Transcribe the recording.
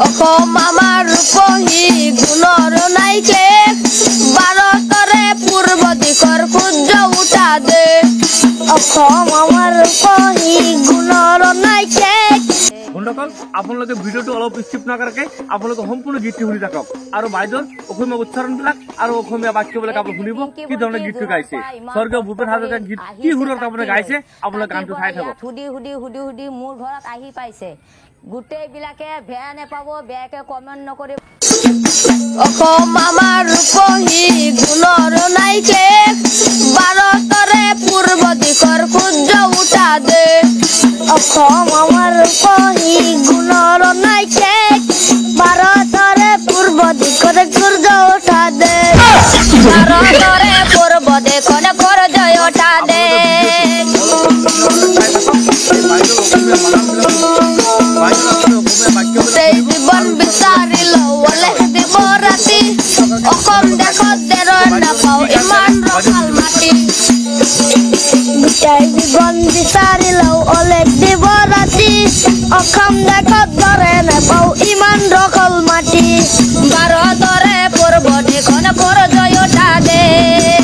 অসম আমাৰ ৰূপহী গুণৰ নাইকে ভাৰতৰে পূৰ্ব দিশৰ সূৰ্য উঠা দেশ অসম আমাৰ ৰূপহী গুণৰ নাইকে বন্ধুসকল আপোনালোকে ভিডিঅ'টো অলপ স্কিপ নকৰাকৈ আপোনালোকে সম্পূৰ্ণ গীতটো শুনি থাকক আৰু বাইদেউৰ অসমীয়া উচ্চাৰণবিলাক আৰু অসমীয়া বাক্যবিলাক আপুনি শুনিব কি ধৰণে গীতটো গাইছে স্বৰ্গীয় ভূপেন হাজৰিকাৰ গীত কি সুৰত আপুনি গাইছে আপোনালোকে গানটো চাই থাকক সুধি মোৰ ঘৰত আহি পাইছে গোটেইবিলাকে বেয়া নেপাব বেয়াকে কমেণ্ট নকৰিব অসম আমাৰ ৰূপহী গুণৰ নাইকে ভাৰতৰে পূৰ্ব দিশৰ সূৰ্য উঠা দেশ অসম আমাৰ ৰূপহী গুণৰ নাইকে ভাৰতৰে পূৰ্ব দিশৰ সূৰ্য উঠা দেশ ভাৰতৰে পূৰ্ব দিশৰ সূৰ্য উঠা দেশ সেই জীৱন বিচাৰিলেও ওলাই দিব ৰাতি অসম দেশত দেৰৰ নাপাওঁ ইমান ৰসাল মাটি গোটেই জীৱন বিচাৰিলেও ওলাই দিব ৰাতি অসম দেশত দৰে নাপাওঁ ইমান ৰসাল মাটি ভাৰতৰে পূৰ্ব দিশৰ সূৰ্য উঠা দেশ